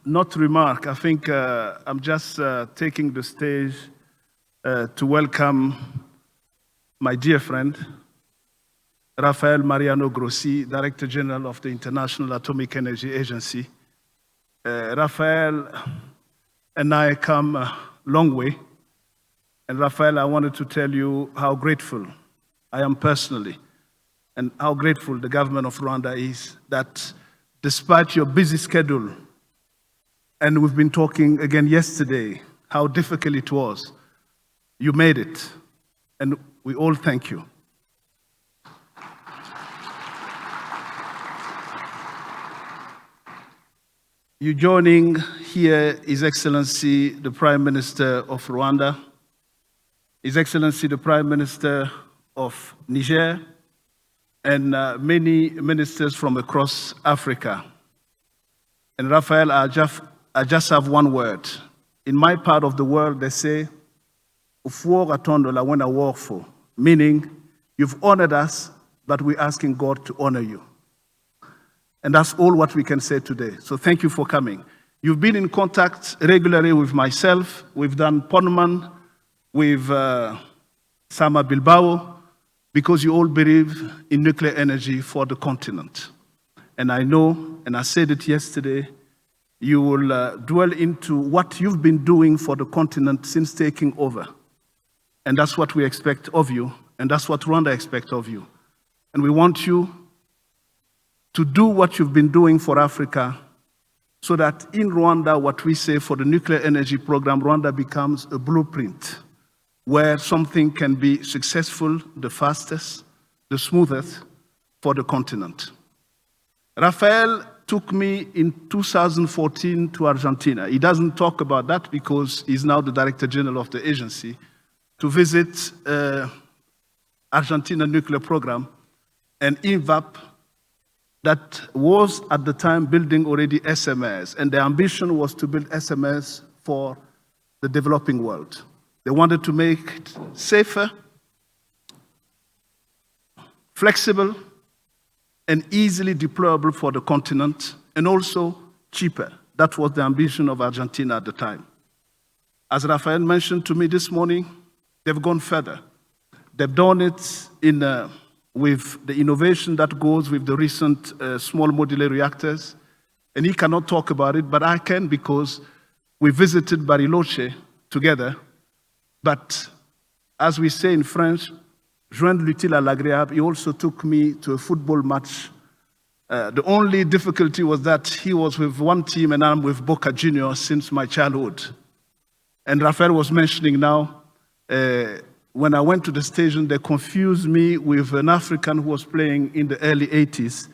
not remark. I think I'm just taking the stage to welcome my dear friend, Rafael Mariano Grossi, Director General of the International Atomic Energy Agency. Rafael and I come a long way. And Rafael, I wanted to tell you how grateful I am personally and how grateful the government of Rwanda is that despite your busy schedule, and we've been talking again yesterday, how difficult it was, you made it. And we all thank you. You joining here His Excellency, the Prime Minister of Rwanda, His Excellency, the Prime Minister of Niger, and many ministers from across Africa. And Rafael, I just have one word. In my part of the world, they say, meaning you've honored us, but we're asking God to honor you. And that's all what we can say today. So thank you for coming. You've been in contact regularly with myself. We've done Ponman with Sama Bilbao, because you all believe in nuclear energy for the continent. And I know, and I said it yesterday, you will dwell into what you've been doing for the continent since taking over. And that's what we expect of you, and that's what Rwanda expects of you. And we want you to do what you've been doing for Africa, so that in Rwanda, what we say for the nuclear energy program, Rwanda becomes a blueprint where something can be successful, the fastest, the smoothest for the continent. Rafael took me in 2014 to Argentina. He doesn't talk about that because he's now the Director General of the agency, to visit Argentina nuclear program and INVAP that was at the time building already SMS, and the ambition was to build SMS for the developing world. They wanted to make it safer, flexible, and easily deployable for the continent, and also cheaper. That was the ambition of Argentina at the time. As Rafael mentioned to me this morning, they've gone further. They've done it with the innovation that goes with the recent small modular reactors. And he cannot talk about it, but I can, because we visited Bariloche together. But as we say in French, joindre l'utile à l'agréable, he also took me to a football match. The only difficulty was that he was with one team and I'm with Boca Juniors since my childhood. And Rafael was mentioning now, when I went to the station, they confused me with an African who was playing in the early 80s.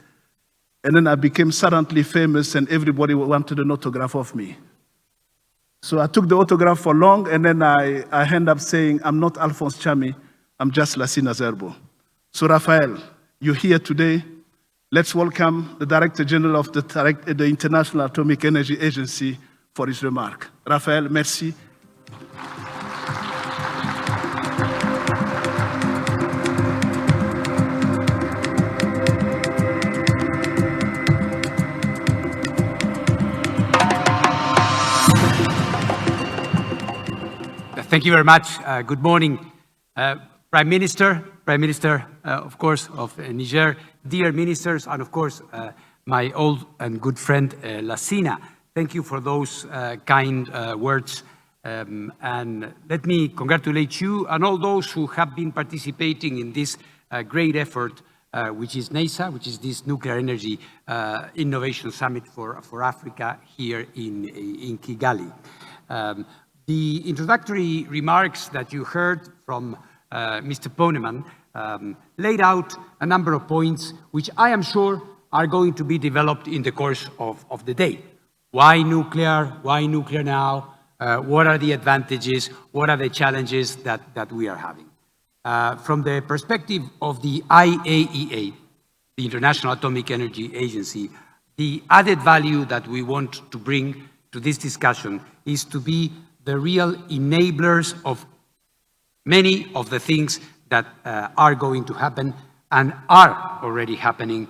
And then I became suddenly famous and everybody wanted an autograph of me. So I took the autograph for long, and then I end up saying, I'm not Alphonse Chami, I'm just Cina Zerbo. So Rafael, you're here today. Let's welcome the Director General of the International Atomic Energy Agency for his remark. Rafael, merci. Thank you very much. Good morning, Prime Minister, of course, of Niger, dear ministers, and of course, my old and good friend, Cina. Thank you for those kind words. And let me congratulate you and all those who have been participating in this great effort, which is NEISA, which is this Nuclear Energy Innovation Summit for Africa here in Kigali. The introductory remarks that you heard from Mr. Poneman laid out a number of points which I am sure are going to be developed in the course of the day. Why nuclear? Why nuclear now? What are the advantages? What are the challenges that we are having? From the perspective of the IAEA, the International Atomic Energy Agency, the added value that we want to bring to this discussion is to be the real enablers of many of the things that are going to happen and are already happening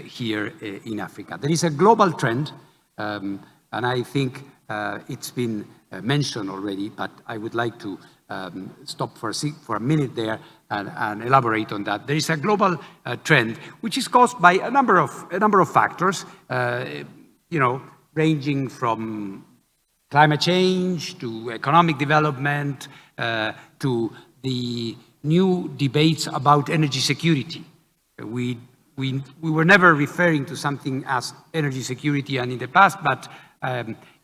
here in Africa. There is a global trend And I think it's been mentioned already, but I would like to stop for a minute there and elaborate on that. There is a global trend which is caused by a number of factors, ranging from climate change to economic development to the new debates about energy security. We were never referring to something as energy security and in the past, but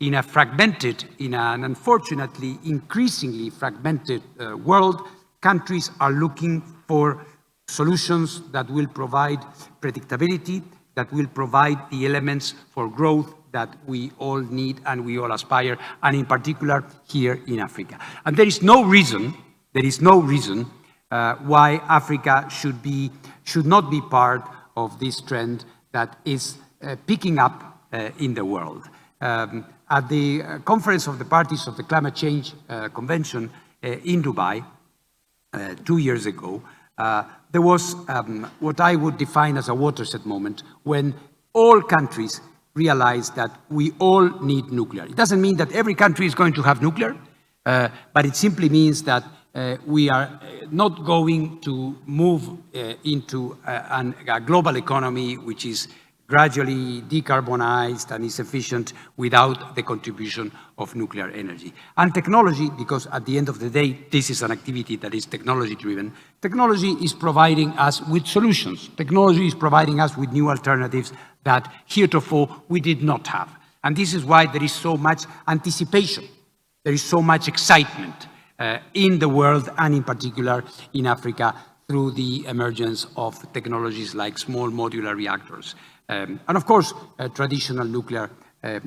in an unfortunately increasingly fragmented world, countries are looking for solutions that will provide predictability, that will provide the elements for growth that we all need and we all aspire, and in particular here in Africa. And there is no reason why Africa should not be part of this trend that is picking up in the world. At the Conference of the Parties of the Climate Change Convention in Dubai 2 years ago, there was what I would define as a watershed moment when all countries realized that we all need nuclear. It doesn't mean that every country is going to have nuclear, but it simply means that we are not going to move into a global economy which is gradually decarbonized and is efficient without the contribution of nuclear energy. And technology, because at the end of the day, this is an activity that is technology-driven, technology is providing us with solutions. Technology is providing us with new alternatives that heretofore we did not have. And this is why there is so much anticipation, there is so much excitement in the world and in particular in Africa through the emergence of technologies like small modular reactors. And of course, traditional nuclear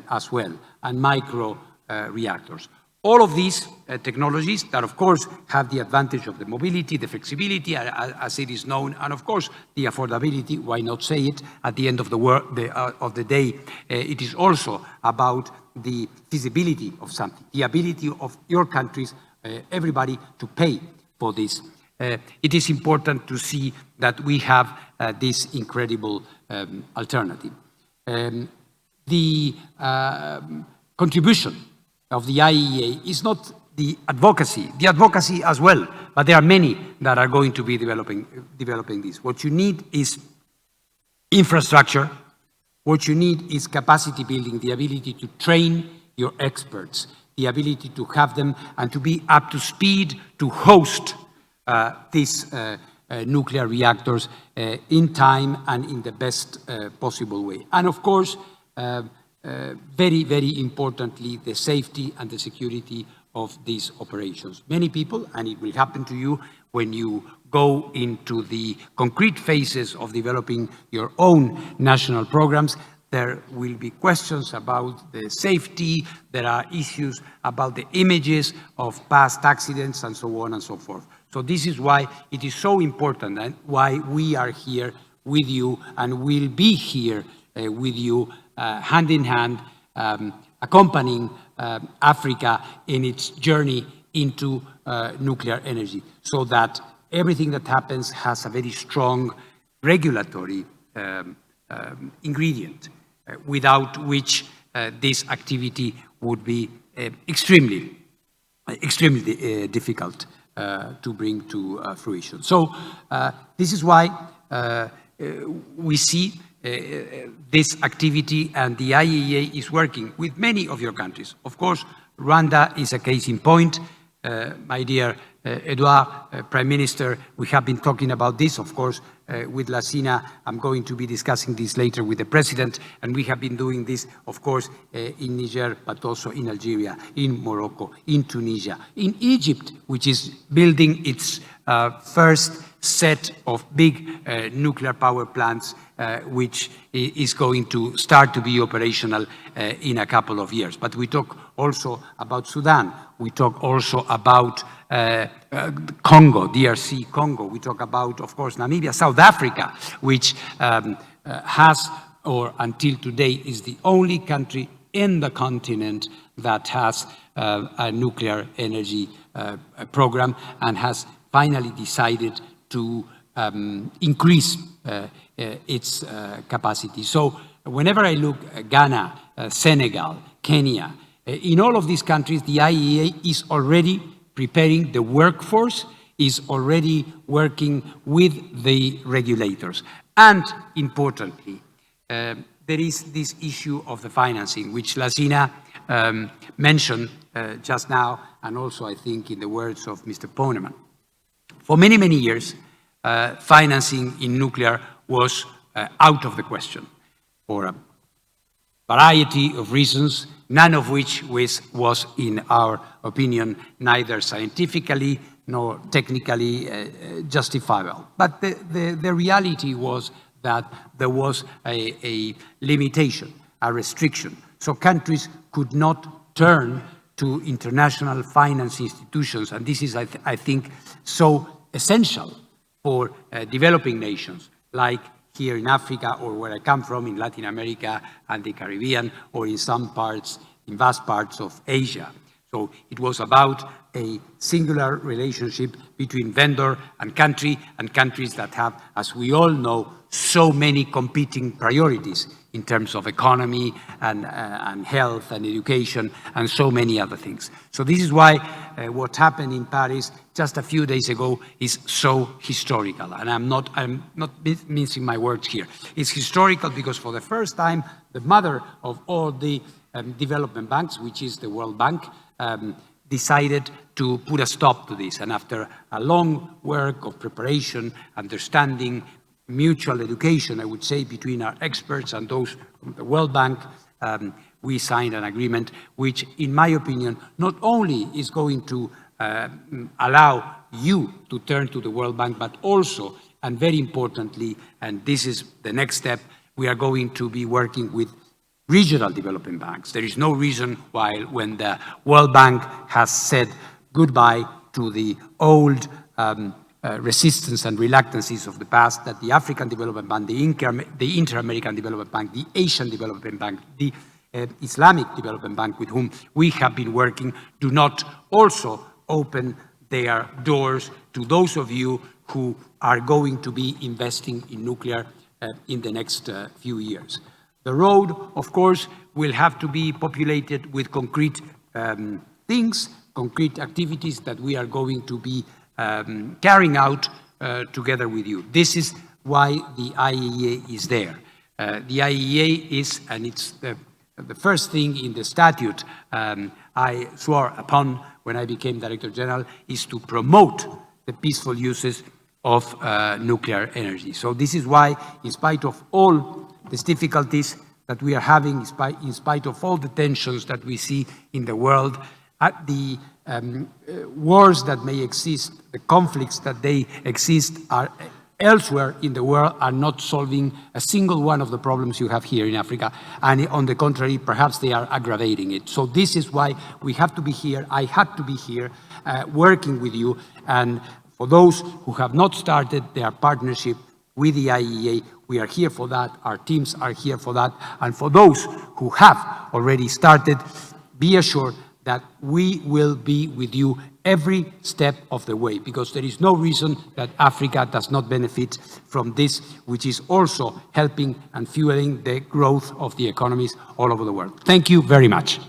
as well, and micro reactors. All of these technologies that, of course, have the advantage of the mobility, the flexibility, as it is known, and of course, the affordability, why not say it, at the end of the day, it is also about the feasibility of something, the ability of your countries, everybody to pay for this. It is important to see that we have this incredible alternative. The contribution of the IAEA is not the advocacy as well, but there are many that are going to be developing this. What you need is infrastructure. What you need is capacity building, the ability to train your experts, the ability to have them and to be up to speed to host these nuclear reactors in time and in the best possible way. And of course, very, very importantly, the safety and the security of these operations. Many people, and it will happen to you when you go into the concrete phases of developing your own national programs, there will be questions about the safety, there are issues about the images of past accidents and so on and so forth. So this is why it is so important and why we are here with you and will be here with you hand in hand, accompanying Africa in its journey into nuclear energy, so that everything that happens has a very strong regulatory ingredient, without which this activity would be extremely difficult to bring to fruition. So this is why we see this activity, and the IAEA is working with many of your countries. Of course, Rwanda is a case in point. My dear Edouard, Prime Minister, we have been talking about this, of course, with Cina. I'm going to be discussing this later with the President, and we have been doing this, of course, in Niger, but also in Algeria, in Morocco, in Tunisia, in Egypt, which is building its first set of big nuclear power plants, which is going to start to be operational in a couple of years. But we talk also about Sudan. We talk also about Congo, DRC Congo. We talk about, of course, Namibia, South Africa, which has, or until today, is the only country in the continent that has a nuclear energy program and has finally decided to increase its capacity. So whenever I look at Ghana, Senegal, Kenya. In all of these countries, the IAEA is already preparing the workforce, is already working with the regulators. And importantly, there is this issue of the financing, which Cina mentioned just now, and also I think in the words of Mr. Poneman. For many, many years, financing in nuclear was out of the question for a variety of reasons, none of which was, in our opinion, neither scientifically nor technically justifiable. But the reality was that there was a limitation, a restriction. So countries could not turn to international finance institutions, and this is, I think, so essential for developing nations, like here in Africa, or where I come from, in Latin America and the Caribbean, or in some parts, in vast parts of Asia. So it was about a singular relationship between vendor and countries that have, as we all know, so many competing priorities in terms of economy and health and education and so many other things. So this is why what happened in Paris just a few days ago is so historical. And I'm not mincing my words here. It's historical because for the first time, the mother of all the development banks, which is the World Bank, decided to put a stop to this. And after a long work of preparation, understanding, mutual education, I would say, between our experts and those from the World Bank, we signed an agreement which, in my opinion, not only is going to allow you to turn to the World Bank, but also, and very importantly, and this is the next step, we are going to be working with regional development banks. There is no reason why, when the World Bank has said goodbye to the old resistance and reluctances of the past, that the African Development Bank, the Inter-American Development Bank, the Asian Development Bank, the Islamic Development Bank, with whom we have been working, do not also open their doors to those of you who are going to be investing in nuclear in the next few years. The road, of course, will have to be populated with concrete things, concrete activities that we are going to be carrying out together with you. This is why the IAEA is there. The IAEA is, and it's the first thing in the statute I swore upon when I became Director General, is to promote the peaceful uses of nuclear energy. So this is why, in spite of all these difficulties that we are having, in spite of all the tensions that we see in the world, the wars that may exist, the conflicts that they exist are elsewhere in the world, are not solving a single one of the problems you have here in Africa. And on the contrary, perhaps they are aggravating it. So this is why we have to be here. I had to be here working with you. And for those who have not started their partnership with the IAEA, we are here for that. Our teams are here for that. And for those who have already started, be assured that we will be with you every step of the way, because there is no reason that Africa does not benefit from this, which is also helping and fueling the growth of the economies all over the world. Thank you very much.